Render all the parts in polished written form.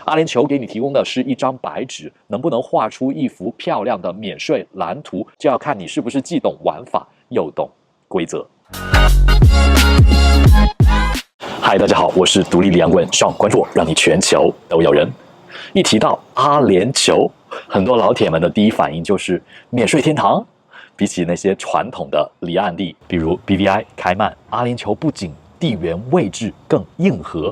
阿联酋给你提供的是一张白纸，能不能画出一幅漂亮的免税蓝图，就要看你是不是既懂玩法又懂规则。嗨，大家好，我是独立离岸问，上关注我，让你全球都有人。一提到阿联酋，很多老铁们的第一反应就是免税天堂。比起那些传统的离岸地，比如 BVI、开曼，阿联酋不仅地缘位置更硬核，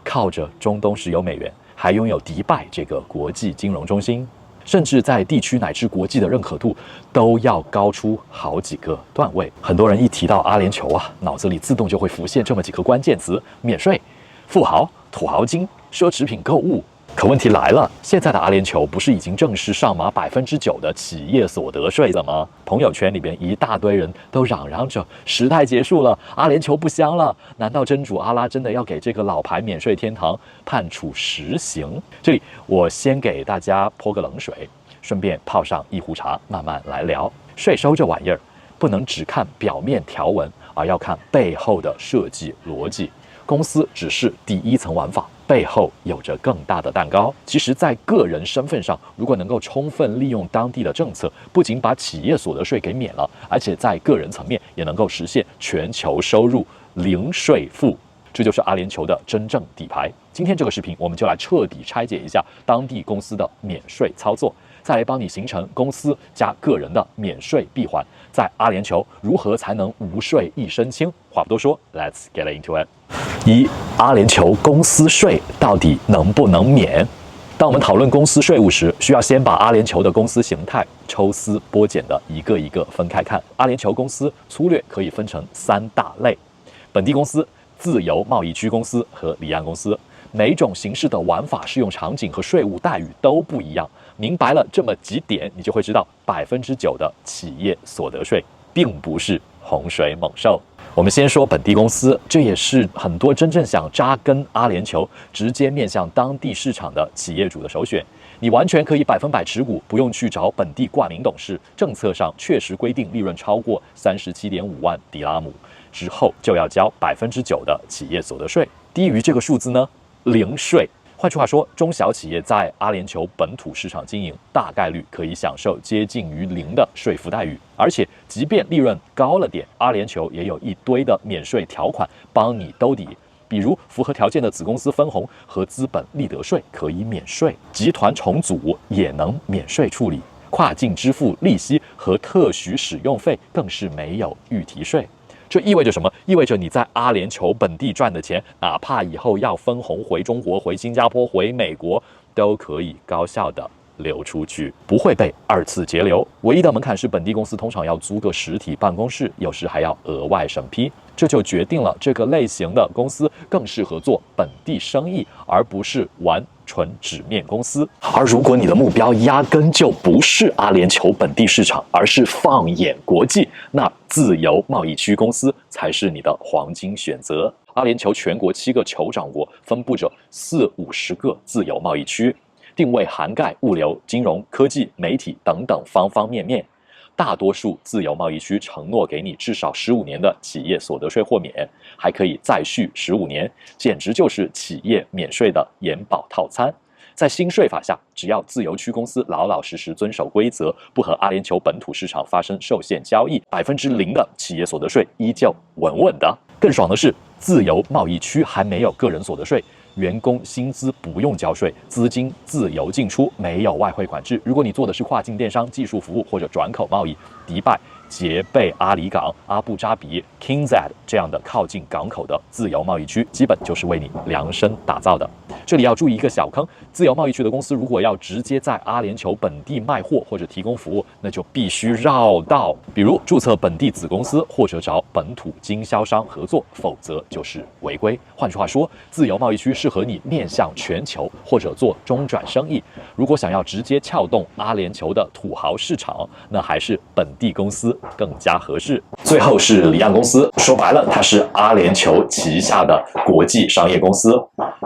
靠着中东石油美元，还拥有迪拜这个国际金融中心，甚至在地区乃至国际的认可度都要高出好几个段位。很多人一提到阿联酋啊，脑子里自动就会浮现这么几个关键词：免税、富豪、土豪金、奢侈品购物。可问题来了，现在的阿联酋不是已经正式上马9%的企业所得税了吗？朋友圈里边一大堆人都嚷嚷着时代结束了，阿联酋不香了。难道真主阿拉真的要给这个老牌免税天堂判处实刑？这里我先给大家泼个冷水，顺便泡上一壶茶，慢慢来聊。税收这玩意儿，不能只看表面条文，而要看背后的设计逻辑。公司只是第一层玩法，背后有着更大的蛋糕。其实，在个人身份上，如果能够充分利用当地的政策，不仅把企业所得税给免了，而且在个人层面也能够实现全球收入零税负。这就是阿联酋的真正底牌。今天这个视频，我们就来彻底拆解一下当地公司的免税操作，再来帮你形成公司加个人的免税闭环。在阿联酋，如何才能无税一身轻？话不多说 ，Let's get into it。阿联酋公司税到底能不能免？当我们讨论公司税务时，需要先把阿联酋的公司形态抽丝剥茧的一个一个分开看。阿联酋公司粗略可以分成3大类：本地公司、自由贸易区公司和离岸公司。每一种形式的玩法、适用场景和税务待遇都不一样。明白了这么几点，你就会知道9%的企业所得税并不是洪水猛兽。我们先说本地公司，这也是很多真正想扎根阿联酋、直接面向当地市场的企业主的首选。你完全可以100%持股，不用去找本地挂名董事。政策上确实规定，利润超过37.5万迪拉姆之后，就要交9%的企业所得税。低于这个数字呢，零税。换句话说，中小企业在阿联酋本土市场经营，大概率可以享受接近于零的税负待遇。而且，即便利润高了点，阿联酋也有一堆的免税条款帮你兜底。比如，符合条件的子公司分红和资本利得税可以免税，集团重组也能免税处理，跨境支付利息和特许使用费更是没有预提税。这意味着什么？意味着你在阿联酋本地赚的钱，哪怕以后要分红回中国、回新加坡、回美国，都可以高效的流出去，不会被2次截流。唯一的门槛是本地公司通常要租个实体办公室，有时还要额外审批。这就决定了这个类型的公司更适合做本地生意，而不是玩纯纸面公司。而如果你的目标压根就不是阿联酋本地市场，而是放眼国际，那自由贸易区公司才是你的黄金选择。阿联酋全国7个酋长国分布着40-50个自由贸易区，定位涵盖物流、金融、科技、媒体等等方方面面。大多数自由贸易区承诺给你至少15年的企业所得税豁免，还可以再续15年，简直就是企业免税的延保套餐。在新税法下，只要自由区公司老老实实遵守规则，不和阿联酋本土市场发生受限交易，0%的企业所得税依旧稳稳的。更爽的是，自由贸易区还没有个人所得税，员工薪资不用交税，资金自由进出，没有外汇管制。如果你做的是跨境电商、技术服务或者转口贸易，迪拜、杰贝阿里港、阿布扎比、KingZad 这样的靠近港口的自由贸易区，基本就是为你量身打造的。这里要注意一个小坑：自由贸易区的公司如果要直接在阿联酋本地卖货或者提供服务，那就必须绕道，比如注册本地子公司或者找本土经销商合作，否则就是违规。换句话说，自由贸易区适合你面向全球或者做中转生意。如果想要直接撬动阿联酋的土豪市场，那还是本地公司更加合适。最后是离岸公司，说白了，它是阿联酋旗下的国际商业公司，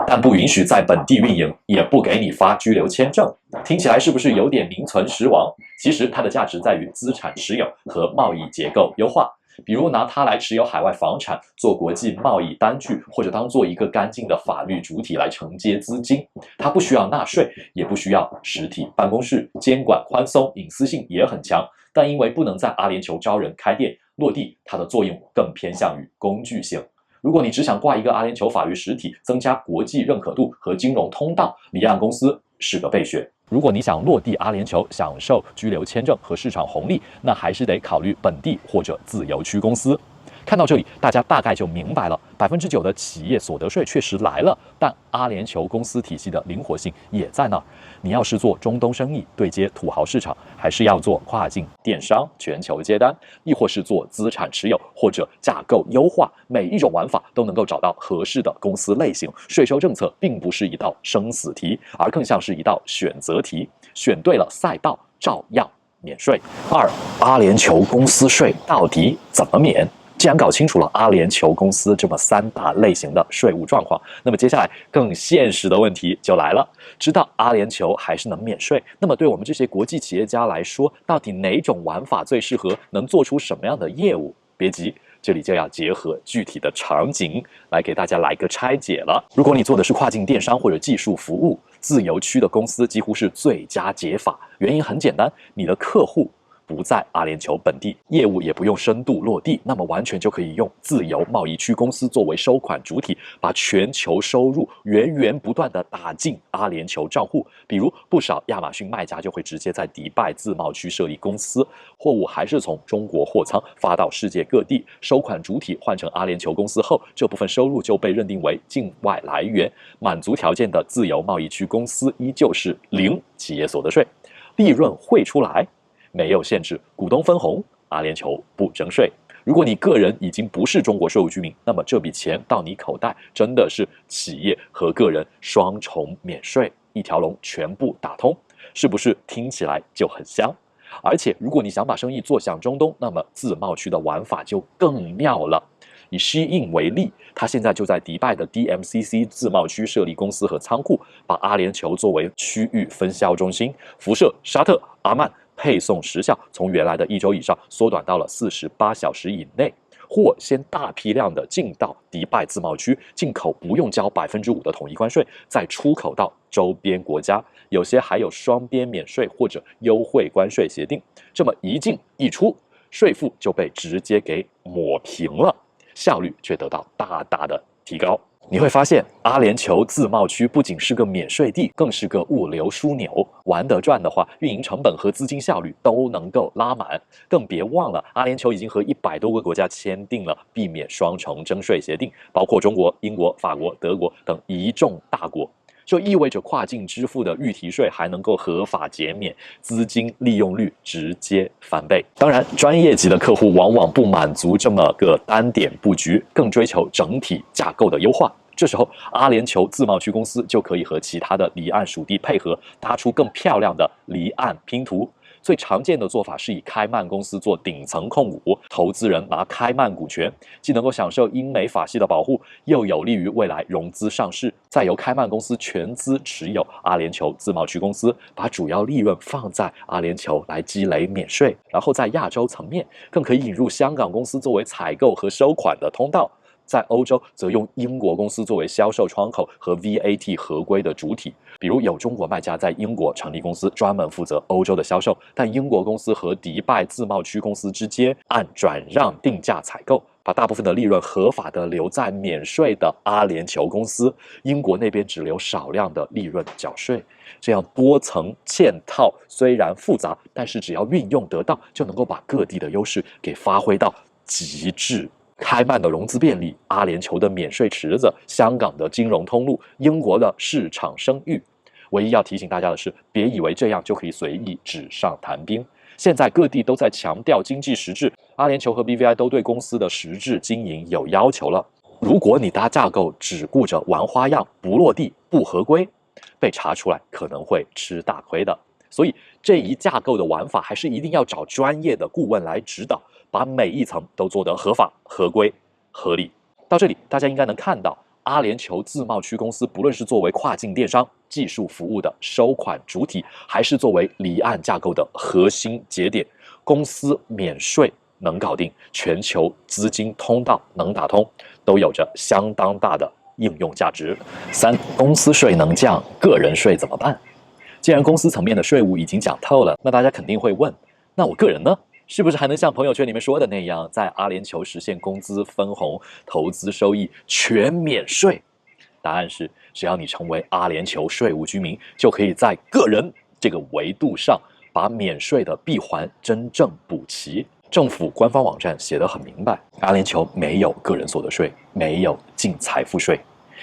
但不允许在本地运营，也不给你发居留签证。听起来是不是有点名存实亡？其实它的价值在于资产持有和贸易结构优化。比如拿它来持有海外房产，做国际贸易单据，或者当做一个干净的法律主体来承接资金。它不需要纳税，也不需要实体办公室，监管宽松，隐私性也很强。但因为不能在阿联酋招人开店落地，它的作用更偏向于工具性。如果你只想挂一个阿联酋法律实体，增加国际认可度和金融通道，离岸公司是个备选。如果你想落地阿联酋，享受居留签证和市场红利，那还是得考虑本地或者自由区公司。看到这里，大家大概就明白了，9%的企业所得税确实来了，但阿联酋公司体系的灵活性也在那儿。你要是做中东生意，对接土豪市场，还是要做跨境电商，全球接单，亦或是做资产持有或者架构优化，每一种玩法都能够找到合适的公司类型。税收政策并不是一道生死题，而更像是一道选择题，选对了赛道，照样免税。二，阿联酋公司税到底怎么免？既然搞清楚了阿联酋公司这么3大类型的税务状况，那么接下来更现实的问题就来了。知道阿联酋还是能免税，那么对我们这些国际企业家来说，到底哪种玩法最适合，能做出什么样的业务？别急，这里就要结合具体的场景来给大家来个拆解了。如果你做的是跨境电商或者技术服务，自由区的公司几乎是最佳解法。原因很简单，你的客户不在阿联酋本地，业务也不用深度落地，那么完全就可以用自由贸易区公司作为收款主体，把全球收入源源不断的打进阿联酋账户。比如不少亚马逊卖家就会直接在迪拜自贸区设立公司，货物还是从中国货仓发到世界各地，收款主体换成阿联酋公司后，这部分收入就被认定为境外来源。满足条件的自由贸易区公司依旧是0企业所得税，利润汇出来。没有限制股东分红，阿联酋不征税。如果你个人已经不是中国税务居民，那么这笔钱到你口袋真的是企业和个人双重免税，一条龙全部打通，是不是听起来就很香？而且如果你想把生意做向中东，那么自贸区的玩法就更妙了。以 Shein 为例，它现在就在迪拜的 DMCC 自贸区设立公司和仓库，把阿联酋作为区域分销中心，辐射沙特、阿曼，配送时效从原来的1周以上缩短到了48小时以内。货先大批量的进到迪拜自贸区，进口不用交5%的统一关税，再出口到周边国家，有些还有双边免税或者优惠关税协定。这么一进一出，税负就被直接给抹平了，效率却得到大大的提高。你会发现，阿联酋自贸区不仅是个免税地，更是个物流枢纽。玩得转的话，运营成本和资金效率都能够拉满。更别忘了，阿联酋已经和100多个国家签订了避免双重征税协定，包括中国、英国、法国、德国等一众大国。就意味着跨境支付的预提税还能够合法减免，资金利用率直接翻倍。当然，专业级的客户往往不满足这么个单点布局，更追求整体架构的优化。这时候，阿联酋自贸区公司就可以和其他的离岸属地配合，搭出更漂亮的离岸拼图。最常见的做法是以开曼公司做顶层控股，投资人拿开曼股权，既能够享受英美法系的保护，又有利于未来融资上市。再由开曼公司全资持有阿联酋自贸区公司，把主要利润放在阿联酋来积累免税。然后在亚洲层面，更可以引入香港公司作为采购和收款的通道。在欧洲则用英国公司作为销售窗口和 VAT 合规的主体，比如有中国卖家在英国成立公司，专门负责欧洲的销售，但英国公司和迪拜自贸区公司之间按转让定价采购，把大部分的利润合法的留在免税的阿联酋公司，英国那边只留少量的利润缴税。这样多层嵌套虽然复杂，但是只要运用得当，就能够把各地的优势给发挥到极致。开曼的融资便利，阿联酋的免税池子，香港的金融通路，英国的市场声誉。唯一要提醒大家的是，别以为这样就可以随意纸上谈兵。现在各地都在强调经济实质，阿联酋和 BVI 都对公司的实质经营有要求了。如果你搭架构只顾着玩花样，不落地、不合规，被查出来可能会吃大亏的。所以这一架构的玩法，还是一定要找专业的顾问来指导，把每一层都做得合法、合规、合理。到这里，大家应该能看到，阿联酋自贸区公司不论是作为跨境电商、技术服务的收款主体，还是作为离岸架构的核心节点，公司免税能搞定，全球资金通道能打通，都有着相当大的应用价值。3、公司税能降，个人税怎么办？既然公司层面的税务已经讲透了，那大家肯定会问，那我个人呢？是不是还能像朋友圈里面说的那样，在阿联酋实现工资分红、投资收益全免税？答案是，只要你成为阿联酋税务居民，就可以在个人这个维度上把免税的闭环真正补齐。政府官方网站写得很明白，阿联酋没有个人所得税，没有净财富税，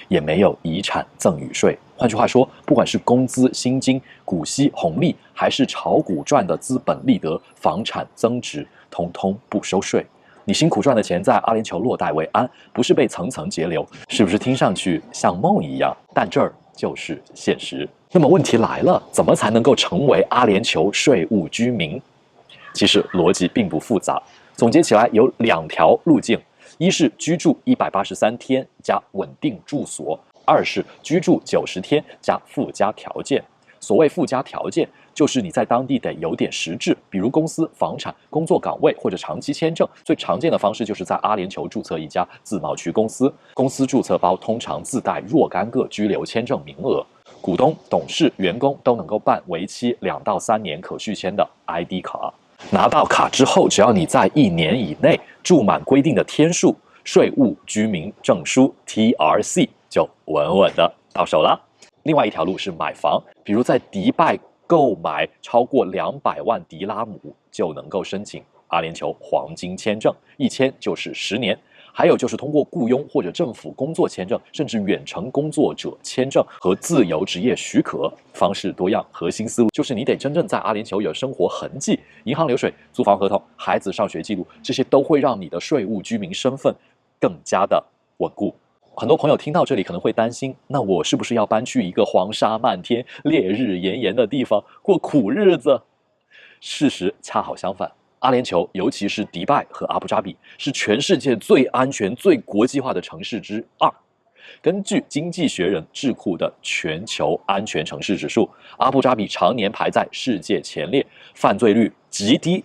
也没有遗产赠与税。换句话说，不管是工资、薪金、股息、红利，还是炒股赚的资本利得、房产增值，通通不收税。你辛苦赚的钱在阿联酋落袋为安，不是被层层节流，是不是听上去像梦一样？但这儿就是现实。那么问题来了，怎么才能够成为阿联酋税务居民？其实逻辑并不复杂，总结起来有2条路径：一是居住183天加稳定住所；2是居住90天加附加条件。所谓附加条件，就是你在当地得有点实质，比如公司、房产、工作岗位或者长期签证。最常见的方式就是在阿联酋注册一家自贸区公司，公司注册包通常自带若干个居留签证名额，股东、董事、员工都能够办为期2到3年可续签的 ID 卡。拿到卡之后，只要你在1年以内住满规定的天数，税务居民证书 TRC 就稳稳的到手了。另外一条路是买房，比如在迪拜购买超过200万迪拉姆，就能够申请阿联酋黄金签证，一签就是10年。还有就是通过雇佣或者政府工作签证，甚至远程工作者签证和自由职业许可，方式多样。核心思路就是你得真正在阿联酋有生活痕迹，银行流水、租房合同、孩子上学记录，这些都会让你的税务居民身份更加的稳固。很多朋友听到这里可能会担心，那我是不是要搬去一个黄沙漫天、烈日炎炎的地方过苦日子？事实恰好相反，阿联酋，尤其是迪拜和阿布扎比，是全世界最安全、最国际化的城市之2。根据《经济学人》智库的全球安全城市指数，阿布扎比常年排在世界前列，犯罪率极低。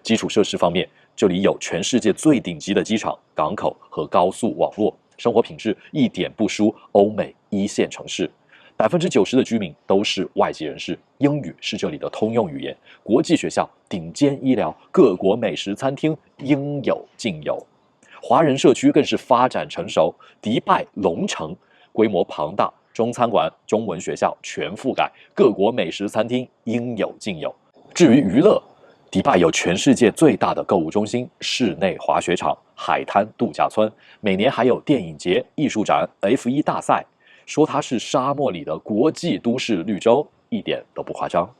基础设施方面，这里有全世界最顶级的机场、港口和高速网络，生活品质一点不输欧美1线城市。90%的居民都是外籍人士，英语是这里的通用语言。国际学校、顶尖医疗、各国美食餐厅应有尽有。华人社区更是发展成熟，迪拜龙城规模庞大，中餐馆、中文学校全覆盖，各国美食餐厅应有尽有。至于娱乐，迪拜有全世界最大的购物中心、室内滑雪场、海滩度假村，每年还有电影节、艺术展、F1大赛。说它是沙漠里的国际都市绿洲，一点都不夸张。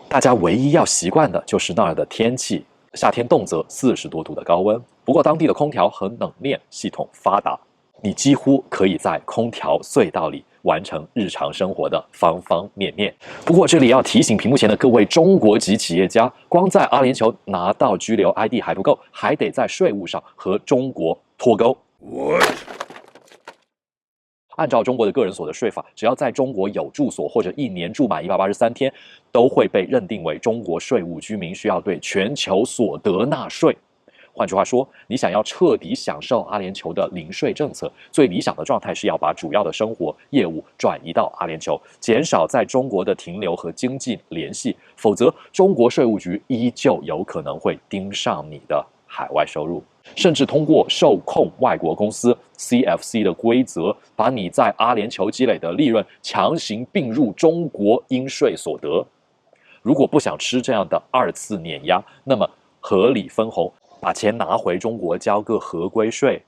大家唯一要习惯的就是那儿的天气，夏天动辄40多度的高温。不过当地的空调和冷链系统发达，你几乎可以在空调隧道里完成日常生活的方方面面。不过这里要提醒屏幕前的各位中国籍企业家，光在阿联酋拿到居留 ID 还不够，还得在税务上和中国脱钩。按照中国的个人所得税法，只要在中国有住所或者1年住满183天，都会被认定为中国税务居民，需要对全球所得纳税。换句话说，你想要彻底享受阿联酋的零税政策，最理想的状态是要把主要的生活业务转移到阿联酋，减少在中国的停留和经济联系，否则中国税务局依旧有可能会盯上你的海外收入，甚至通过受控外国公司 CFC 的规则，把你在阿联酋积累的利润强行并入中国应税所得。如果不想吃这样的2次碾压，那么合理分红，把钱拿回中国交个合规税，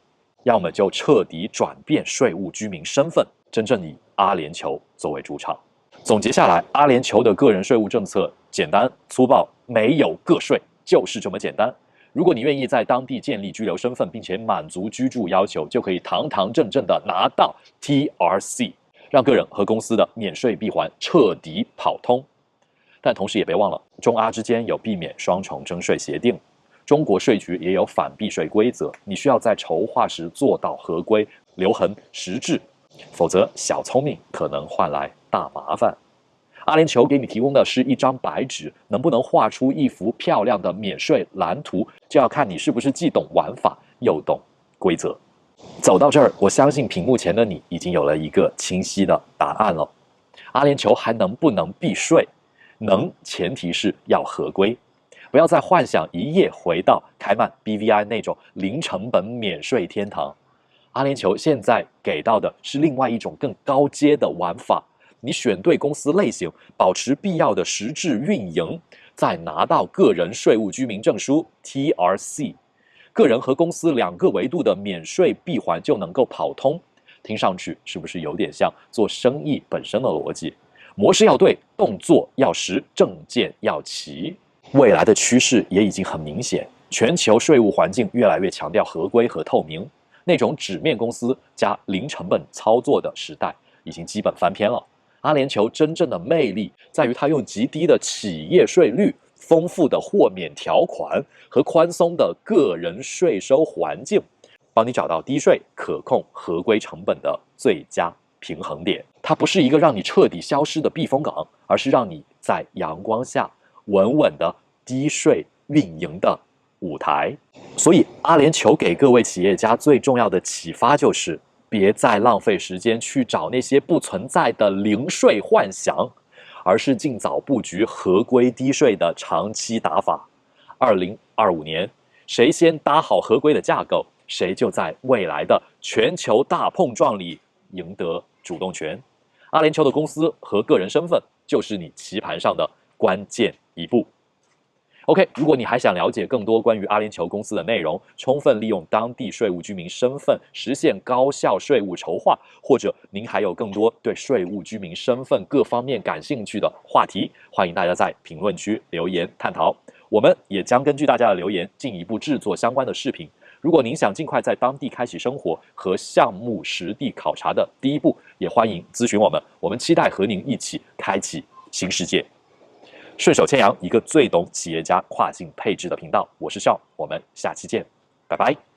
要么就彻底转变税务居民身份，真正以阿联酋作为主场。总结下来，阿联酋的个人税务政策简单粗暴，没有个税，就是这么简单。如果你愿意在当地建立居留身份，并且满足居住要求，就可以堂堂正正的拿到 TRC， 让个人和公司的免税闭环彻底跑通。但同时也别忘了，中阿之间有避免双重征税协定，中国税局也有反避税规则，你需要在筹划时做到合规、留痕、实质，否则小聪明可能换来大麻烦。阿联酋给你提供的是一张白纸，能不能画出一幅漂亮的免税蓝图，就要看你是不是既懂玩法又懂规则。走到这儿，我相信屏幕前的你已经有了一个清晰的答案了。阿联酋还能不能避税？能，前提是要合规。不要再幻想一夜回到开曼 BVI 那种零成本免税天堂。阿联酋现在给到的是另外一种更高阶的玩法。你选对公司类型，保持必要的实质运营，再拿到个人税务居民证书 TRC， 个人和公司2个维度的免税闭环就能够跑通。听上去是不是有点像做生意本身的逻辑？模式要对，动作要实，证件要齐。未来的趋势也已经很明显，全球税务环境越来越强调合规和透明，那种纸面公司加零成本操作的时代已经基本翻篇了。阿联酋真正的魅力在于它用极低的企业税率、丰富的豁免条款和宽松的个人税收环境，帮你找到低税、可控、合规成本的最佳平衡点。它不是一个让你彻底消失的避风港，而是让你在阳光下稳稳的低税运营的舞台。所以阿联酋给各位企业家最重要的启发就是，别再浪费时间去找那些不存在的零税幻想，而是尽早布局合规低税的长期打法。2025年，谁先搭好合规的架构，谁就在未来的全球大碰撞里赢得主动权。阿联酋的公司和个人身份就是你棋盘上的关键一步。OK， 如果你还想了解更多关于阿联酋公司的内容，充分利用当地税务居民身份实现高效税务筹划，或者您还有更多对税务居民身份各方面感兴趣的话题，欢迎大家在评论区留言探讨。我们也将根据大家的留言进一步制作相关的视频。如果您想尽快在当地开启生活和项目实地考察的第一步，也欢迎咨询我们，我们期待和您一起开启新世界。顺手牵羊，一个最懂企业家跨境配置的频道，我是Sean，我们下期见，拜拜。